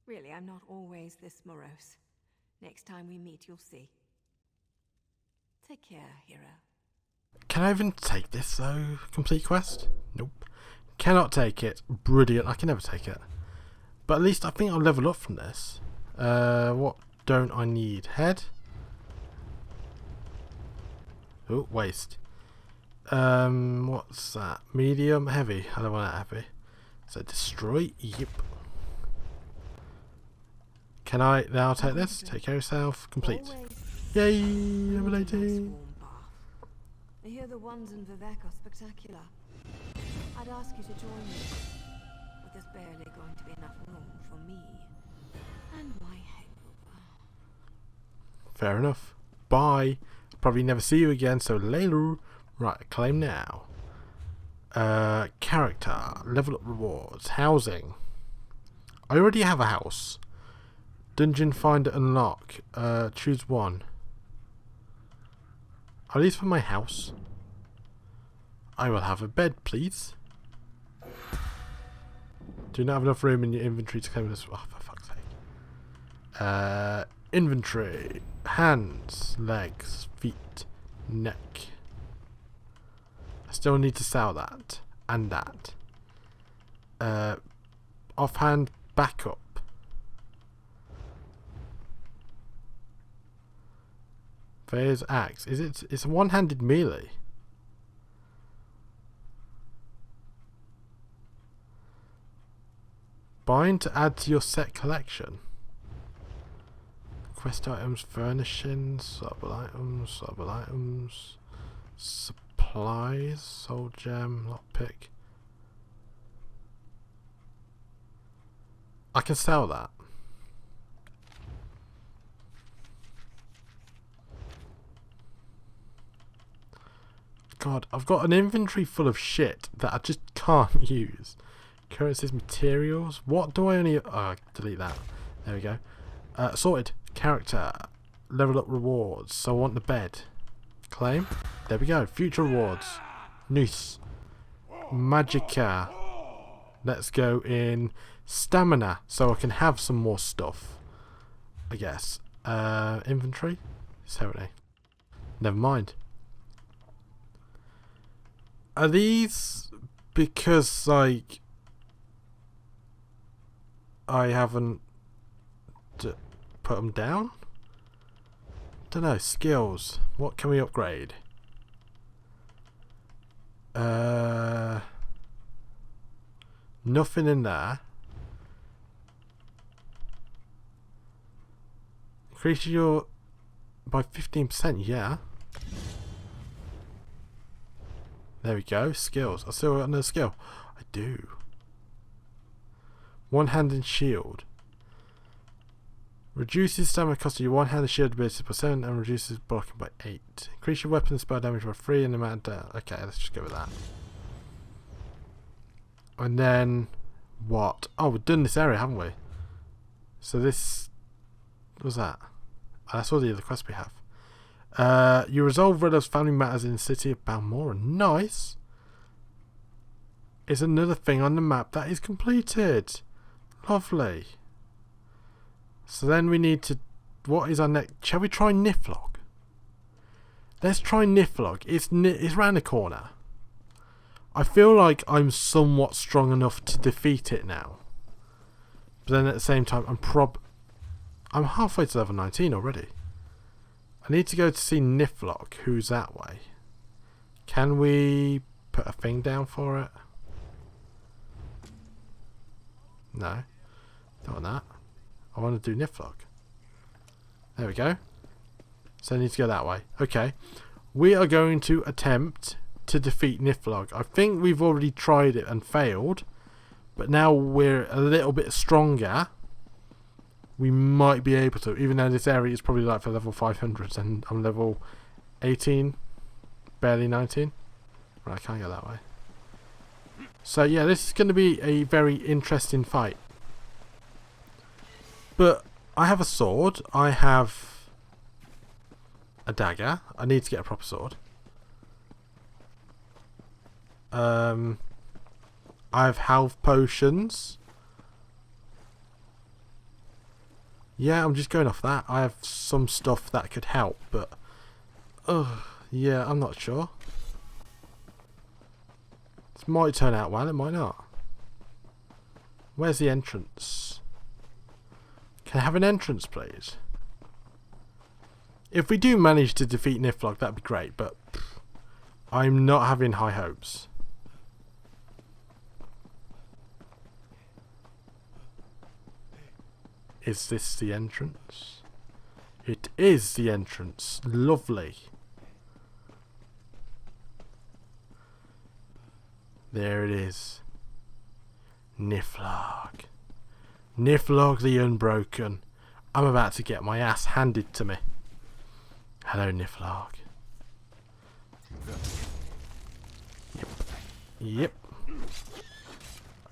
Really, I'm not always this morose. Next time we meet, you'll see. Take care, hero. Can I even take this, though? Complete quest? Nope. Cannot take it. Brilliant. I can never take it. But at least I think I'll level up from this. What don't I need? Head? Oh, waste. What's that? Medium? Heavy? I don't want that heavy. So destroy? Yep. Can I now take this? Take care of yourself. Complete. Yay! Level 18. I hear the ones in Werq are spectacular. I'd ask you to join me, but there's barely going to be enough room for me and my hangover. Fair enough. Bye. Probably never see you again, so later. Right, claim now. Character. Level up rewards. Housing. I already have a house. Dungeon finder unlock. Choose one. At least for my house. I will have a bed, please. Do not have enough room in your inventory to claim this. Oh, for fuck's sake. Inventory. Hands, legs, feet, neck. Let's Still need to sell that. And that. Offhand backup. Veya's axe. Is it? It's a one-handed melee. Bind to add to your set collection. Quest items, furnishings, sub items, supplies, soul gem, lockpick. I can sell that. God, I've got an inventory full of shit that I just can't use. Currencies, materials. What do I only... Oh, delete that. There we go. Sorted. Character. Level up rewards. So I want the bed. Claim. There we go. Future rewards. Nice. Magicka. Let's go in stamina. So I can have some more stuff. I guess. Inventory. Serenity. Never mind. Are these because, like... I haven't put them down? Don't know. Skills. What can we upgrade? Nothing in there. Increase your by 15%. Yeah. There we go. Skills. I still got another skill. I do. One-handed shield. Reduces stamina cost of your one-handed shield ability by 7 and reduces blocking by 8. Increase your weapon spell damage by 3 and the amount of... Okay, let's just go with that. And then... What? Oh, we've done this area, haven't we? So this... What was that? Oh, that's all the other quests we have. You resolve relatives' family matters in the city of Balmora. Nice! It's another thing on the map that is completed. Lovely. So then we need to... What is our next... Shall we try Niflog? Let's try Niflog. It's round the corner. I feel like I'm somewhat strong enough to defeat it now. But then at the same time, I'm halfway to level 19 already. I need to go to see Niflog, who's that way. Can we put a thing down for it? No. Don't want that. I want to do Niflog. There we go. So I need to go that way. Okay. We are going to attempt to defeat Niflog. I think we've already tried it and failed. But now we're a little bit stronger. We might be able to. Even though this area is probably like for level 500. And I'm level 18. Barely 19. Right, I can't go that way. So yeah, this is going to be a very interesting fight. But I have a sword. I have a dagger. I need to get a proper sword. I have health potions. Yeah, I'm just going off that. I have some stuff that could help, but... yeah, I'm not sure. This might turn out well, it might not. Where's the entrance? Can I have an entrance, please? If we do manage to defeat Niflog, that'd be great, but I'm not having high hopes. Is this the entrance? It is the entrance. Lovely. There it is. Niflog. Niflog the Unbroken. I'm about to get my ass handed to me. Hello, Niflog. Yep.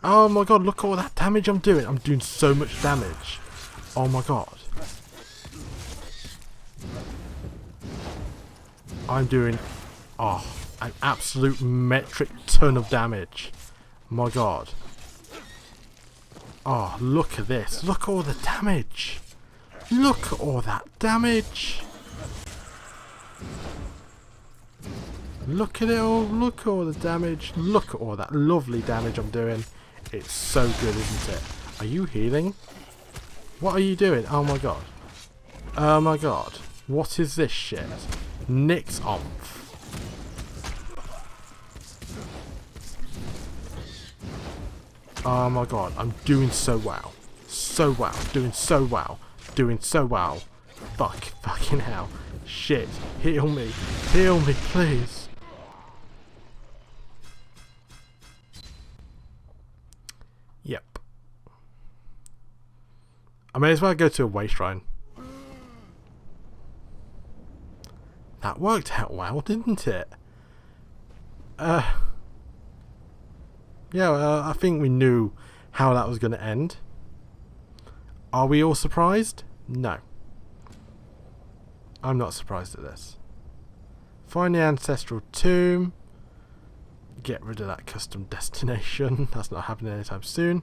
Oh my god, look at all that damage I'm doing. I'm doing so much damage. Oh my god. I'm doing an absolute metric ton of damage. My god. Oh, look at this. Look at all the damage. Look at all that damage. Look at it all. Look at all the damage. Look at all that lovely damage I'm doing. It's so good, isn't it? Are you healing? What are you doing? Oh my god. Oh my god. What is this shit? Nix omph. Oh my god. I'm doing so well. So well. Doing so well. Doing so well. Fuck. Fucking hell. Shit. Heal me. Heal me, please. Yep. I may as well go to a way shrine. That worked out well, didn't it? Yeah, well, I think we knew how that was going to end. Are we all surprised? No. I'm not surprised at this. Find the Ancestral Tomb. Get rid of that custom destination. That's not happening anytime soon.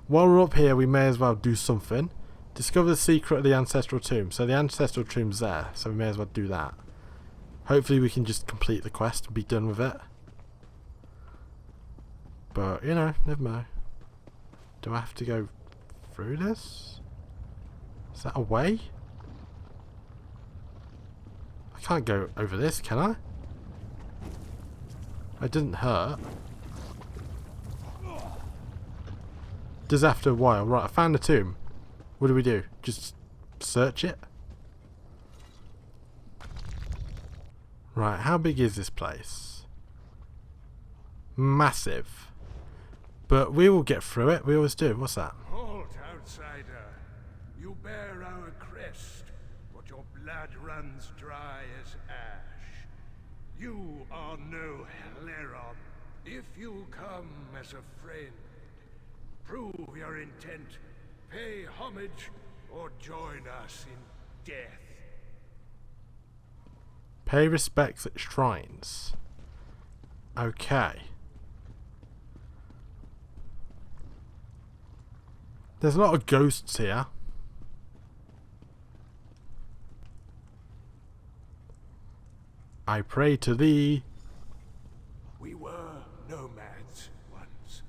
While we're up here, we may as well do something. Discover the secret of the Ancestral Tomb. So the Ancestral Tomb's there, so we may as well do that. Hopefully we can just complete the quest and be done with it. But, you know, never mind. Do I have to go through this? Is that a way? I can't go over this, can I? It didn't hurt. Does after a while. Right, I found the tomb. What do we do? Just search it? Right, how big is this place? Massive. But we will get through it. We always do. What's that? Halt, outsider. You bear our crest, but your blood runs dry as ash. You are no Heleron. If you come as a friend, prove your intent, pay homage, or join us in death. Pay respects at shrines. Okay. There's a lot of ghosts here. I pray to thee. We were nomads once.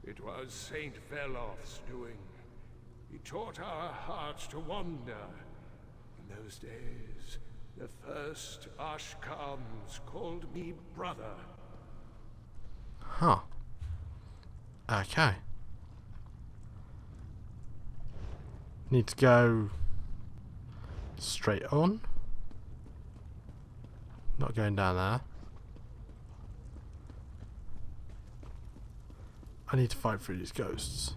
It was Saint Velof's doing. He taught our hearts to wander. In those days, the first Ashkams called me brother. Huh. Okay. Need to go straight on. Not going down there. I need to fight through these ghosts.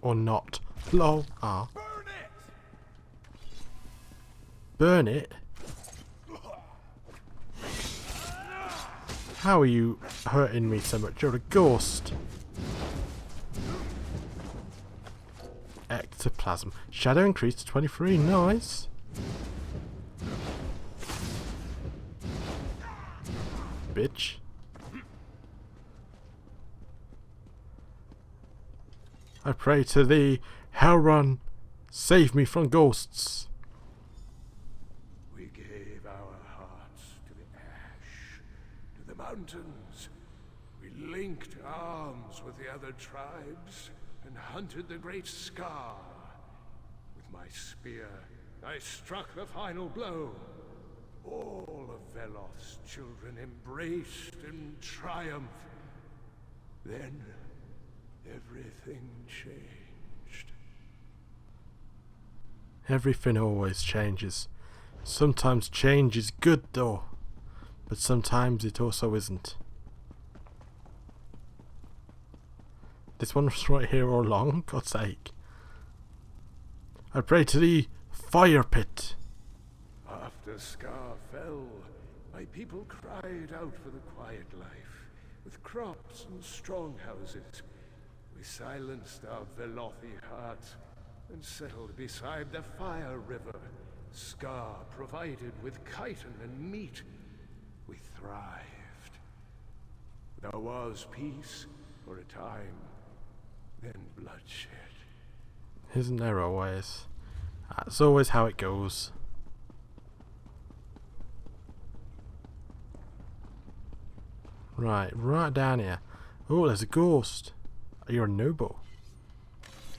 Or not. Lol. Ah. Burn it? How are you hurting me so much? You're a ghost. Ectoplasm. Shadow increased to 23. Nice. Bitch. I pray to thee, Hellrun, save me from ghosts. We gave our hearts to the ash, to the mountains. We linked arms with the other tribes and hunted the great Scar. With my spear, I struck the final blow. All of Velof's children embraced in triumph. Then, everything changed. Everything always changes. Sometimes change is good though, but sometimes it also isn't. This one was right here all along, God's sake. I pray to thee, fire pit. After Scar fell, my people cried out for the quiet life. With crops and strong houses, we silenced our Velothi hearts and settled beside the Fire River. Scar provided with chitin and meat. We thrived. There was peace for a time, then bloodshed. Isn't there always? That's always how it goes. Right down here. Oh, there's a ghost. You're a noble.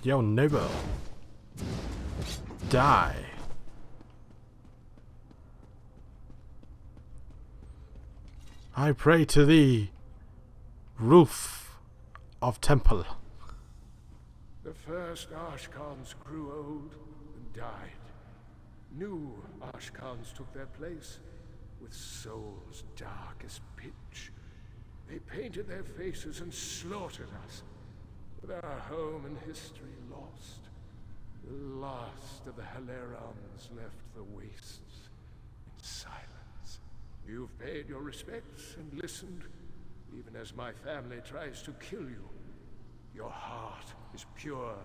Yo, noble. Die. I pray to thee, roof of temple. The first Ashkans grew old and died. New Ashkans took their place, with souls dark as pitch. They painted their faces and slaughtered us, with our home and history lost. The last of the Hilerons left the wastes in silence. You've paid your respects and listened, even as my family tries to kill you. Your heart is pure.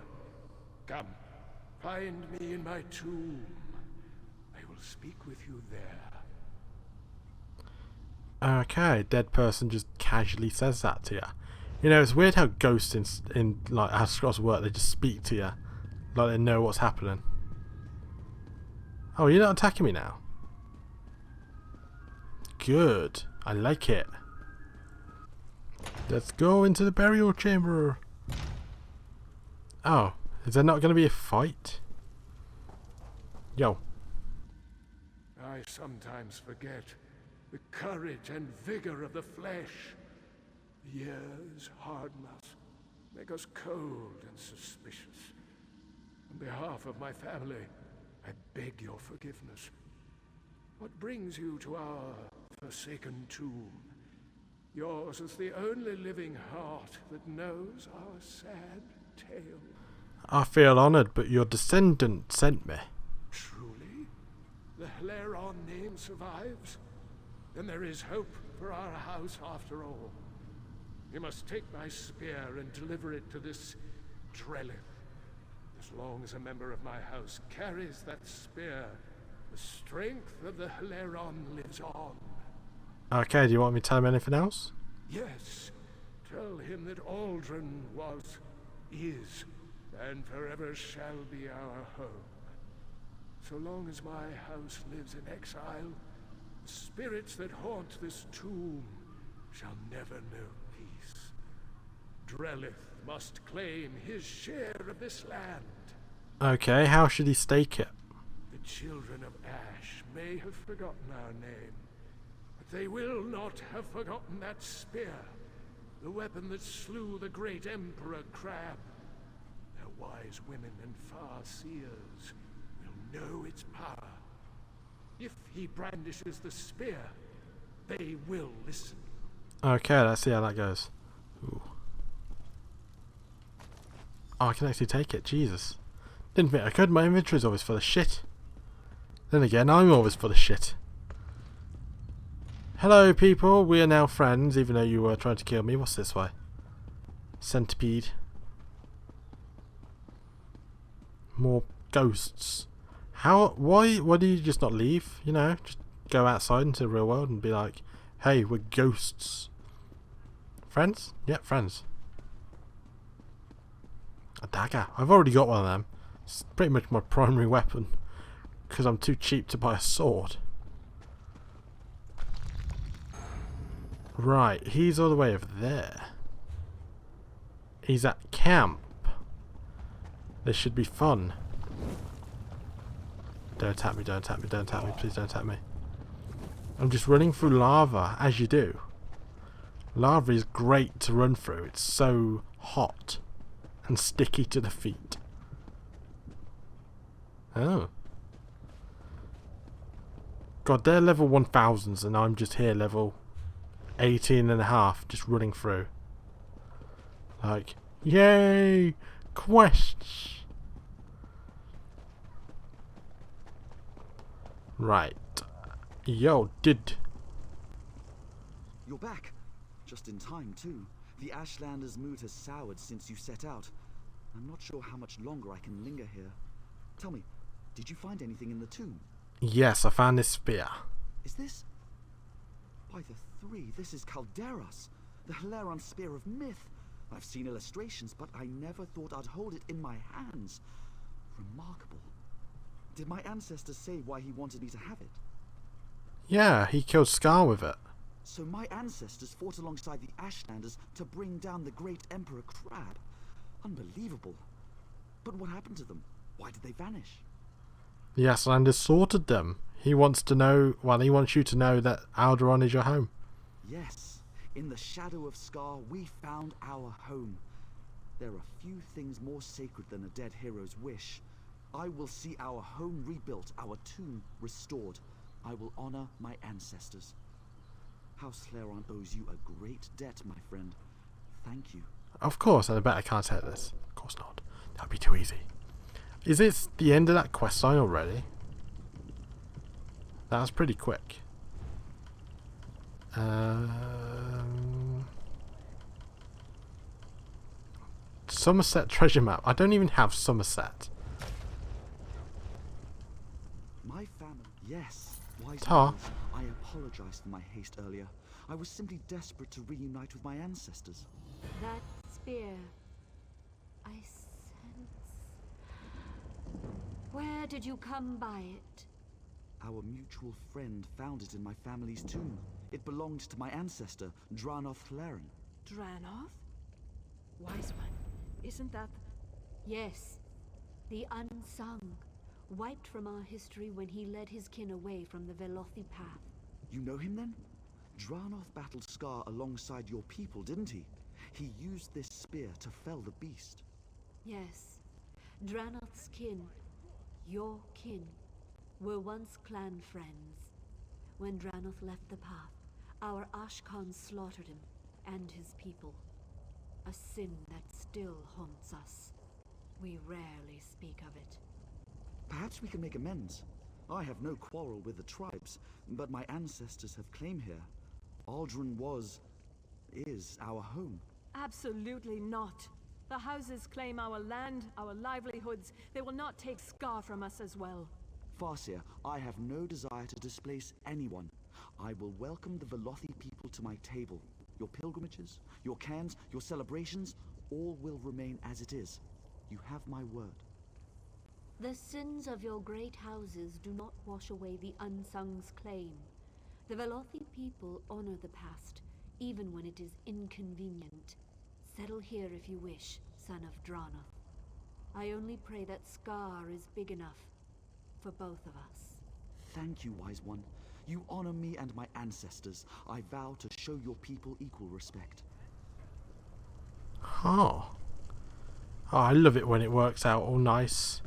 Come, find me in my tomb. I will speak with you there. Okay, dead person just casually says that to you. You know, it's weird how ghosts in like Astro's work, they just speak to you, like they know what's happening. Oh, you're not attacking me now. Good, I like it. Let's go into the burial chamber. Oh, is there not going to be a fight? Yo. I sometimes forget the courage and vigor of the flesh. The years harden us, make us cold and suspicious. On behalf of my family, I beg your forgiveness. What brings you to our forsaken tomb? Yours is the only living heart that knows our sad tale. I feel honoured, but your descendant sent me. Truly? The Hileron name survives? Then there is hope for our house after all. You must take my spear and deliver it to this Drellith. As long as a member of my house carries that spear, the strength of the Hileron lives on. Okay, do you want me to tell him anything else? Yes. Tell him that Aldrin was, is, and forever shall be our home. So long as my house lives in exile, the spirits that haunt this tomb shall never know peace. Drellith must claim his share of this land. Okay, how should he stake it? The children of Ash may have forgotten our name, but they will not have forgotten that spear, the weapon that slew the great Emperor Crab. Their wise women and far-seers will know its power. If he brandishes the spear, they will listen. Okay, let's see how that goes. Ooh. Oh, I can actually take it. Jesus. Didn't think I could. My inventory's always full of shit. Then again, I'm always full of shit. Hello, people. We are now friends, even though you were trying to kill me. What's this way? Centipede. More ghosts. Why do you just not leave? You know, just go outside into the real world and be like, hey, we're ghosts. Friends? Yeah, friends. A dagger. I've already got one of them. It's pretty much my primary weapon, because I'm too cheap to buy a sword. Right, he's all the way over there. He's at camp. This should be fun. Don't attack me, don't attack me, don't attack me, please don't attack me. I'm just running through lava, as you do. Lava is great to run through. It's so hot and sticky to the feet. Oh. God, they're level 1000s and I'm just here level 18.5, just running through. Like, yay! Quests! Right. Yo, You're back. Just in time, too. The Ashlanders' mood has soured since you set out. I'm not sure how much longer I can linger here. Tell me, did you find anything in the tomb? Yes, I found this spear. Is this... By the three, this is Calderas, the Hileron Spear of Myth. I've seen illustrations, but I never thought I'd hold it in my hands. Remarkable. Did my ancestor say why he wanted me to have it? Yeah, he killed Scar with it. So my ancestors fought alongside the Ashlanders to bring down the great Emperor Crab. Unbelievable. But what happened to them? Why did they vanish? The Ashlanders sorted them. He wants to know, well, he wants you to know that Alderaan is your home. Yes, in the shadow of Scar, we found our home. There are few things more sacred than a dead hero's wish. I will see our home rebuilt, our tomb restored. I will honor my ancestors. House Clairon owes you a great debt, my friend. Thank you. Of course, and I bet I can't take this. Of course not. That'd be too easy. Is this the end of that quest line already? That was pretty quick. Somerset Treasure Map. I don't even have Somerset. My family. Yes. Wise Tar. Eagles, I apologize for my haste earlier. I was simply desperate to reunite with my ancestors. That spear. I sense. Where did you come by it? Our mutual friend found it in my family's tomb. It belonged to my ancestor, Dranoth Hlaren. Dranoth? Wise one. Isn't that... Yes. The unsung. Wiped from our history when he led his kin away from the Velothi path. You know him then? Dranoth battled Scar alongside your people, didn't he? He used this spear to fell the beast. Yes. Dranoth's kin, your kin, were once clan friends. When Dranoth left the path, our Ashkan slaughtered him and his people. A sin that still haunts us. We rarely speak of it. Perhaps we can make amends. I have no quarrel with the tribes, but my ancestors have claim here. Alderaan is our home. Absolutely not. The houses claim our land, our livelihoods. They will not take Scar from us as well. Farseer, I have no desire to displace anyone. I will welcome the Velothi people to my table. Your pilgrimages, your cairns, your celebrations, all will remain as it is. You have my word. The sins of your great houses do not wash away the unsung's claim. The Velothi people honor the past, even when it is inconvenient. Settle here if you wish, son of Dranoth. I only pray that Scar is big enough for both of us. Thank you, Wise One. You honor me and my ancestors. I vow to show your people equal respect. Oh. Oh, I love it when it works out all nice.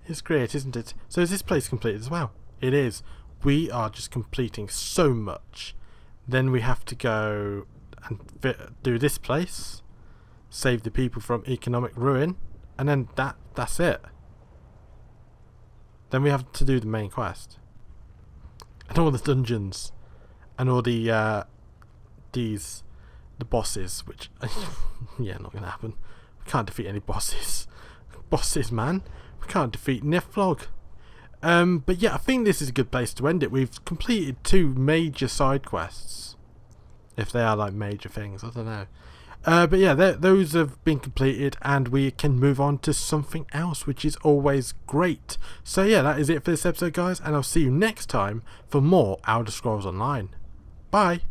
It's great, isn't it? So is this place completed as well? It is. We are just completing so much. Then we have to go and do this place. Save the people from economic ruin. And then that's it. Then we have to do the main quest. And all the dungeons. And all the bosses, which yeah, not gonna happen. We can't defeat any bosses. Bosses, man. We can't defeat Niflog. But yeah, I think this is a good place to end it. We've completed 2 major side quests. If they are like major things, I don't know. But yeah, those have been completed and we can move on to something else, which is always great. So yeah, that is it for this episode, guys, and I'll see you next time for more Elder Scrolls Online. Bye!